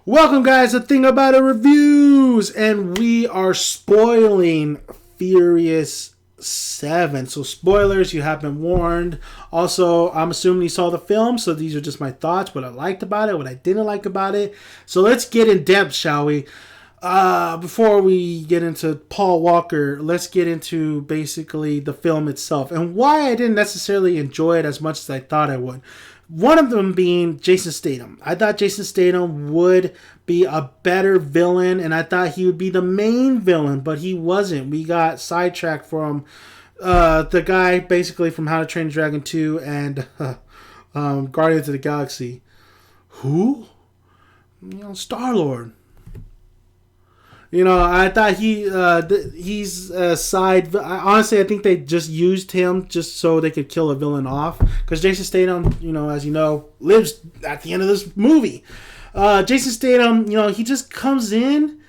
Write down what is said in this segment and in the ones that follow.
Welcome, guys, to Thing About It Reviews, and we are spoiling Furious 7. So, spoilers, you have been warned. Also, I'm assuming you saw the film, so these are just my thoughts, what I liked about it, what I didn't like about it. So, let's get in depth, shall we? Before we get into Paul Walker, let's get into basically the film itself and why I didn't necessarily enjoy it as much as I thought I would. One of them being Jason Statham. I thought Jason Statham would be a better villain, and I thought he would be the main villain, but he wasn't. We got sidetracked from the guy basically from How to Train Your Dragon 2 and Guardians of the Galaxy. Who? Star-Lord. I thought he's a side. Honestly, I think they just used him just so they could kill a villain off. Because Jason Statham, as you know, lives at the end of this movie. Jason Statham, he just comes in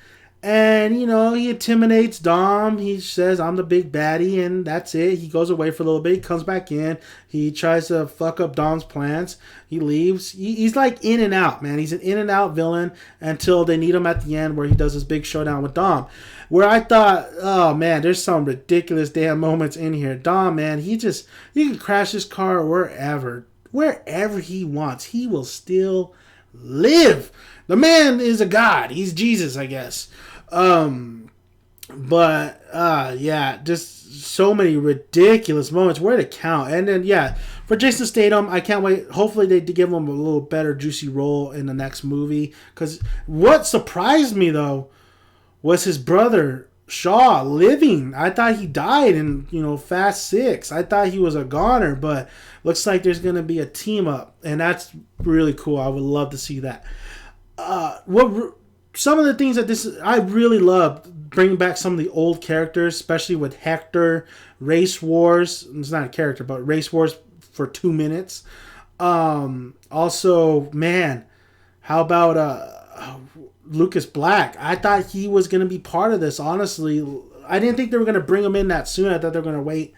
and, he intimidates Dom. He says, I'm the big baddie, and that's it. He goes away for a little bit. He comes back in. He tries to fuck up Dom's plans. He leaves. He's like in and out, man. He's an in and out villain until they need him at the end where he does his big showdown with Dom. Where I thought, oh, man, there's some ridiculous damn moments in here. Dom, man, he can crash his car wherever he wants. He will still live. The man is a god. He's Jesus, I guess. Just so many ridiculous moments. Where to count? And then, for Jason Statham, I can't wait. Hopefully they give him a little better juicy role in the next movie. Because what surprised me, though, was his brother, Shaw, living. I thought he died in, Fast 6. I thought he was a goner, but looks like there's going to be a team up. And that's really cool. I would love to see that. Some of the things that I really loved, bringing back some of the old characters, especially with Hector, Race Wars. It's not a character, but Race Wars for 2 minutes. Also, man, how about Lucas Black? I thought he was going to be part of this, honestly. I didn't think they were going to bring him in that soon. I thought they were going to wait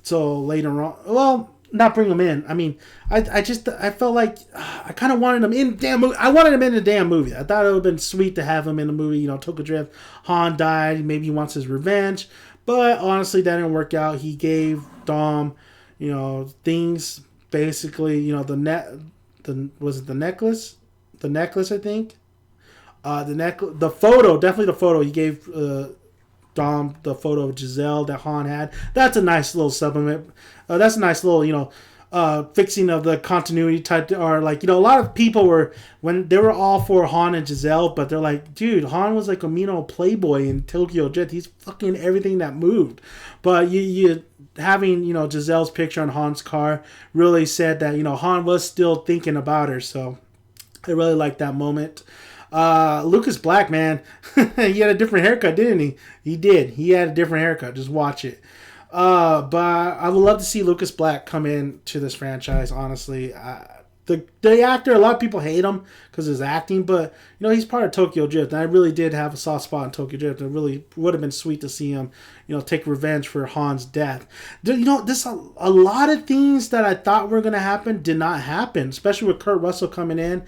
till later on. Well, not bring him in. I mean, I felt like I kind of wanted him in the damn movie. I wanted him in the damn movie. I thought it would have been sweet to have him in the movie. Tokyo Drift, Han died. Maybe he wants his revenge. But honestly, that didn't work out. He gave Dom, things basically, was it the necklace? The necklace, I think. The photo, definitely the photo. He gave Dom the photo of Giselle that Han had. That's a nice little supplement. That's a nice little, fixing of the continuity type. Or like, a lot of people when they were all for Han and Giselle, but they're like, dude, Han was like a playboy in Tokyo Drift. He's fucking everything that moved. But you having, Giselle's picture on Han's car really said that, Han was still thinking about her. So I really liked that moment. Lucas Black, man, he had a different haircut, didn't he? He did. He had a different haircut. Just watch it. But I would love to see Lucas Black come in to this franchise, honestly. The actor, a lot of people hate him because of his acting, but, he's part of Tokyo Drift, and I really did have a soft spot in Tokyo Drift. It really would have been sweet to see him, take revenge for Han's death. This a lot of things that I thought were going to happen did not happen, especially with Kurt Russell coming in.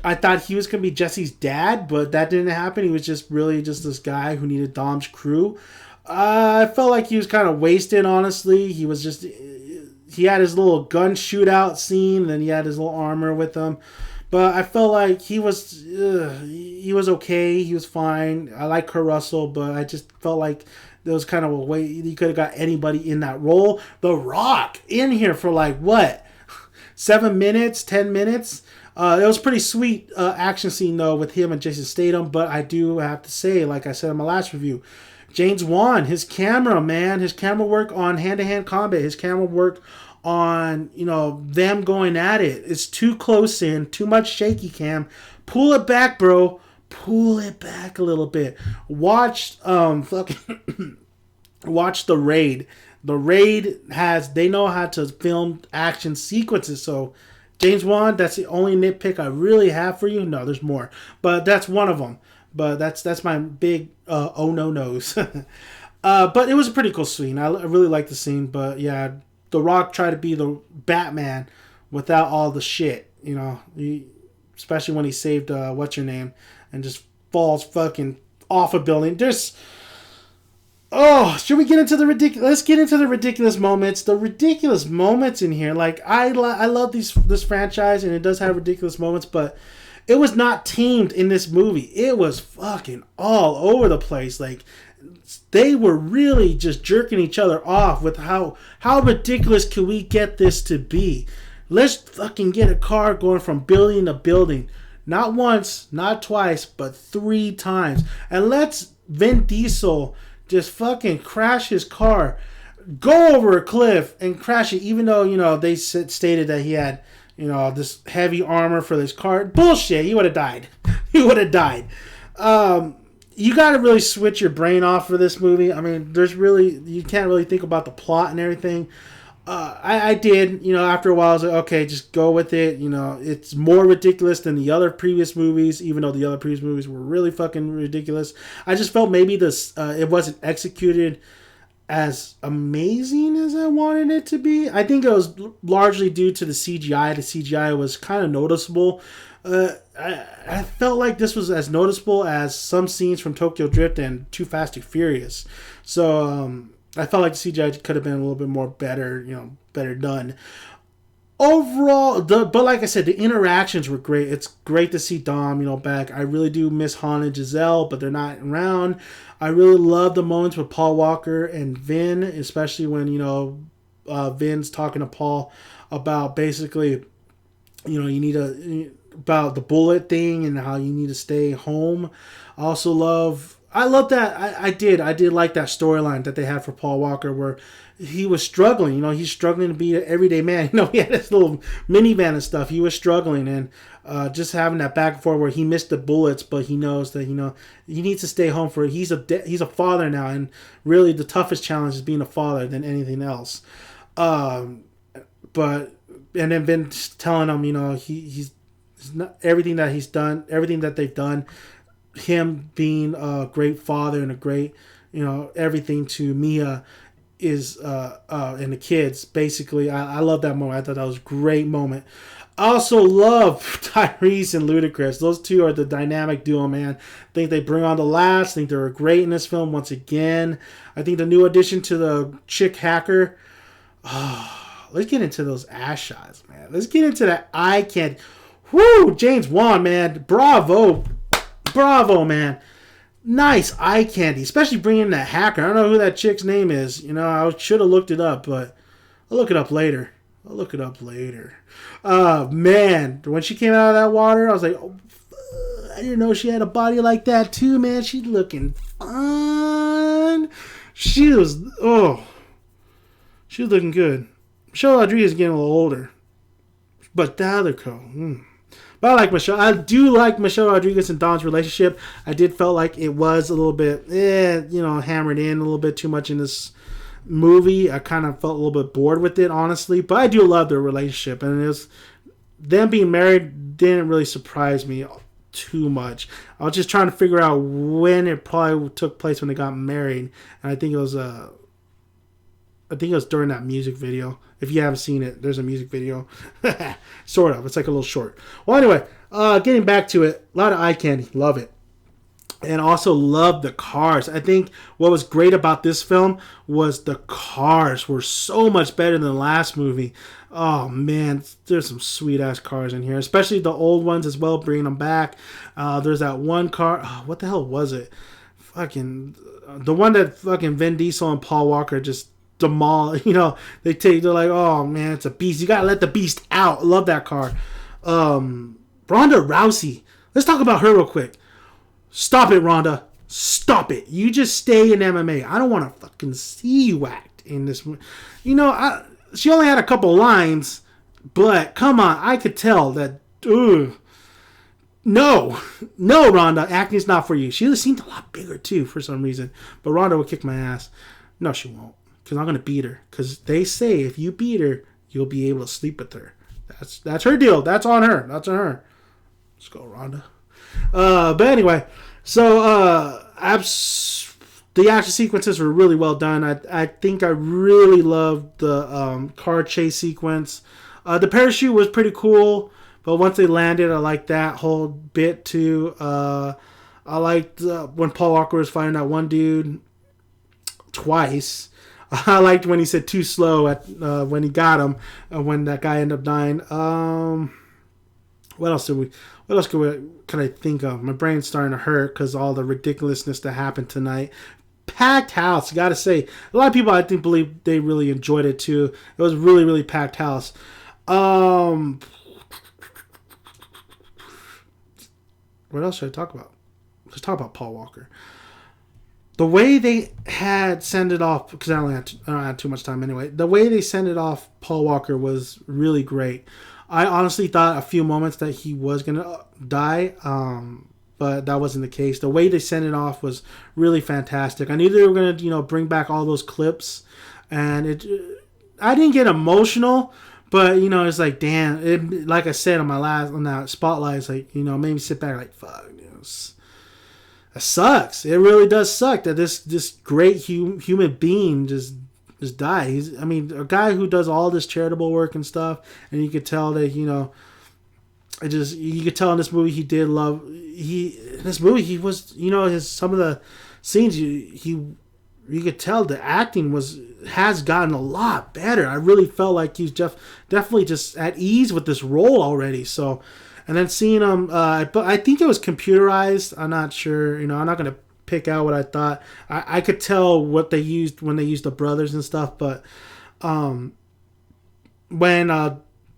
I thought he was going to be Jesse's dad, but that didn't happen. He was just this guy who needed Dom's crew. I felt like he was kind of wasted, honestly. He had his little gun shootout scene, and then he had his little armor with him. But I felt like he was okay. He was fine. I like Kurt Russell, but I just felt like there was kind of a way you could have got anybody in that role. The Rock in here for 7 minutes, 10 minutes. It was a pretty sweet action scene, though, with him and Jason Statham. But I do have to say, like I said in my last review, James Wan, his camera work on hand-to-hand combat, his camera work on, them going at it. It's too close in, too much shaky cam. Pull it back, bro. Pull it back a little bit. Watch watch The Raid. The Raid they know how to film action sequences, so James Wan, that's the only nitpick I really have for you. No, there's more, but that's one of them. But that's my big no-nos. But it was a pretty cool scene. I really liked the scene. But yeah, The Rock tried to be the Batman without all the shit. especially when he saved what's your name, and just falls fucking off a building. Should we get into the ridiculous? Let's get into the ridiculous moments. The ridiculous moments in here, like I love this franchise, and it does have ridiculous moments, but it was not tamed in this movie. It was fucking all over the place. Like, they were really just jerking each other off with how ridiculous can we get this to be. Let's fucking get a car going from building to building. Not once, not twice, but 3 times. And let's Vin Diesel just fucking crash his car, go over a cliff and crash it, even though, they stated that he had, this heavy armor for this car. Bullshit. He would have died. You got to really switch your brain off for this movie. I mean, you can't really think about the plot and everything. I did, after a while I was like, okay, just go with it. It's more ridiculous than the other previous movies, even though the other previous movies were really fucking ridiculous. I just felt maybe it wasn't executed as amazing as I wanted it to be. I think it was largely due to the CGI. The CGI was kind of noticeable. I felt like this was as noticeable as some scenes from Tokyo Drift and Too Fast, Too Furious. So I felt like the CGI could have been a little bit more better done. Overall, but like I said, the interactions were great. It's great to see Dom, back. I really do miss Han and Giselle, but they're not around. I really love the moments with Paul Walker and Vin, especially when, Vin's talking to Paul about basically, about the bullet thing and how you need to stay home. I love that. I did like that storyline that they had for Paul Walker where he was struggling. He's struggling to be an everyday man. He had this little minivan and stuff. He was struggling, and just having that back and forth where he missed the bullets, but he knows that he needs to stay home for it. He's a father now, and really the toughest challenge is being a father than anything else. And then been telling him, he's not, everything that he's done, everything that they've done, him being a great father and a great, everything to Mia is and the kids. Basically, I love that moment. I thought that was a great moment. I also love Tyrese and Ludacris. Those two are the dynamic duo, man. I think they bring on the laughs. I think they were great in this film once again. I think the new addition to the chick hacker. Let's get into those ass shots, man. Let's get into that eye candy. Whoo, James Wan, man. Bravo, man. Nice eye candy, especially bringing that hacker. I don't know who that chick's name is. I should have looked it up, but I'll look it up later. Man, when she came out of that water, I was like, oh, I didn't know she had a body like that too, man. She's looking fun. She was looking good. Michelle Rodriguez is getting a little older, but the other But I like Michelle. I do like Michelle Rodriguez and Dom's relationship. I did felt like it was a little bit, hammered in a little bit too much in this movie. I kind of felt a little bit bored with it, honestly. But I do love their relationship, and them being married didn't really surprise me too much. I was just trying to figure out when it probably took place when they got married, and I think it was during that music video. If you haven't seen it, there's a music video. Sort of. It's like a little short. Well, anyway, getting back to it, a lot of eye candy. Love it. And also love the cars. I think what was great about this film was the cars were so much better than the last movie. Oh, man. There's some sweet-ass cars in here. Especially the old ones as well, bringing them back. There's that one car. Oh, what the hell was it? The one that fucking Vin Diesel and Paul Walker just demolish. They're like, oh man, it's a beast. You gotta let the beast out. I love that car. Ronda Rousey. Let's talk about her real quick. Stop it, Ronda. Stop it. You just stay in MMA. I don't want to fucking see you act in this. She only had a couple lines, but come on, I could tell that. No, Ronda, acting's not for you. She seemed a lot bigger too for some reason, but Ronda would kick my ass. No, she won't. Because I'm going to beat her. Because they say if you beat her, you'll be able to sleep with her. That's her deal. That's on her. Let's go, Ronda. But anyway, so the action sequences were really well done. I think I really loved the car chase sequence. The parachute was pretty cool. But once they landed, I liked that whole bit too. I liked when Paul Walker was fighting that one dude twice. I liked when he said too slow at when he got him, when that guy ended up dying. What else can I think of? My brain's starting to hurt because all the ridiculousness that happened tonight. Packed house, gotta say. A lot of people I think believe they really enjoyed it too. It was really, really packed house. What else should I talk about? Let's talk about Paul Walker. The way they had sent it off, because I don't have too much time anyway. The way they sent it off Paul Walker was really great. I honestly thought a few moments that he was gonna die, but that wasn't the case. The way they sent it off was really fantastic. I knew they were gonna, bring back all those clips, and I didn't get emotional, but it's like, damn. Like I said on that spotlight, it's like, made me sit back like, fuck, that sucks. It really does suck that this great human being just died. A guy who does all this charitable work and stuff, and you could tell that you could tell in this movie he did love. In this movie he was some of the scenes you could tell the acting has gotten a lot better. I really felt like he's definitely just at ease with this role already. So. And then seeing him, but I think it was computerized. I'm not sure. I'm not going to pick out what I thought. I could tell what they used when they used the brothers and stuff. But when,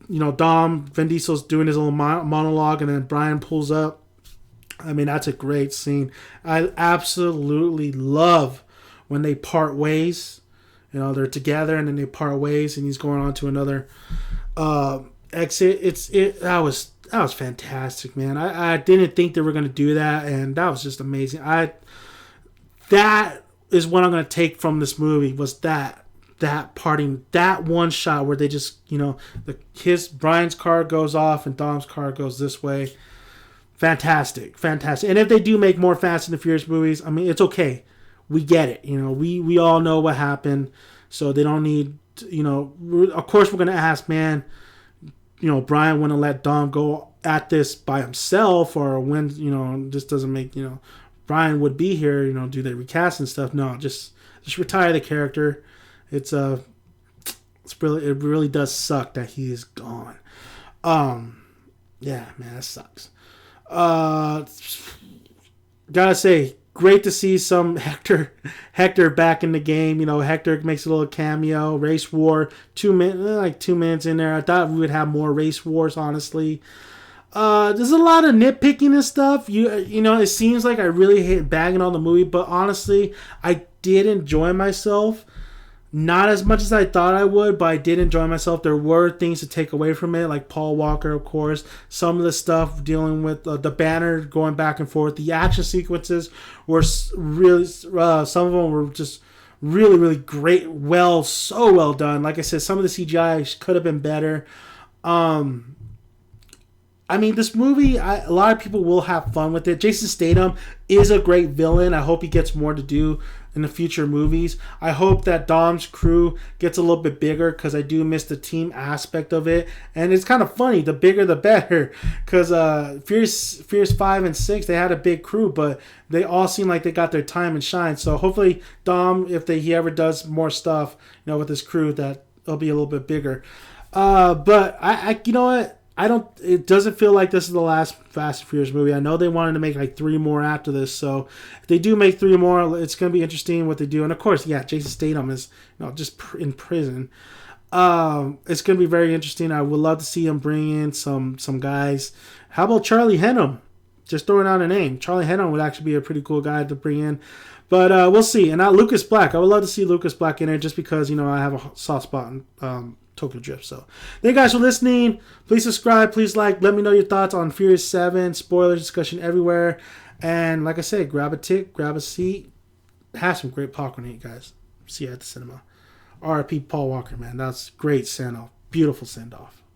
Vin Diesel's doing his little monologue and then Brian pulls up, that's a great scene. I absolutely love when they part ways. They're together and then they part ways and he's going on to another exit. That was fantastic, man. I didn't think they were going to do that, and that was just amazing. That is what I'm going to take from this movie, was that parting, that one shot where they just, Brian's car goes off and Dom's car goes this way. Fantastic. And if they do make more Fast and the Furious movies, it's okay. We get it. We all know what happened, so they don't need, of course we're going to ask, man, Brian wouldn't let Dom go at this by himself, or when, this doesn't make, Brian would be here, do they recast and stuff? No, just retire the character. It really does suck that he is gone. Yeah, man, that sucks. Gotta say, great to see some Hector back in the game. Hector makes a little cameo. Race War, 2 minutes in there. I thought we would have more Race Wars, honestly. There's a lot of nitpicking and stuff. It seems like I really hate bagging on the movie, but honestly, I did enjoy myself. Not as much as I thought I would, but I did enjoy myself. There were things to take away from it, like Paul Walker, of course. Some of the stuff dealing with the banner going back and forth. The action sequences were really, some of them were just really, really great. So well done. Like I said, some of the CGI could have been better. This movie, a lot of people will have fun with it. Jason Statham is a great villain. I hope he gets more to do in the future movies. I hope that Dom's crew gets a little bit bigger, because I do miss the team aspect of it. And it's kind of funny, the bigger the better, because Furious 5 and 6, they had a big crew, but they all seem like they got their time and shine. So hopefully Dom, if he ever does more stuff, with his crew, that it'll be a little bit bigger. But I you know what? It doesn't feel like this is the last Fast and Furious movie. I know they wanted to make like 3 more after this, so if they do make 3 more, it's going to be interesting what they do. And of course, yeah, Jason Statham is just in prison. It's going to be very interesting. I would love to see him bring in some guys. How about Charlie Hunnam? Just throwing out a name. Charlie Hunnam would actually be a pretty cool guy to bring in. But we'll see. And now Lucas Black. I would love to see Lucas Black in there, just because, I have a soft spot in Tokyo Drift. So thank you guys for listening. Please subscribe, please like, let me know your thoughts on Furious 7. Spoilers discussion everywhere. And like I said, grab a tick, grab a seat, have some great popcorn to eat, guys. See you at the cinema. RIP Paul Walker, man. That's great send off. Beautiful send off.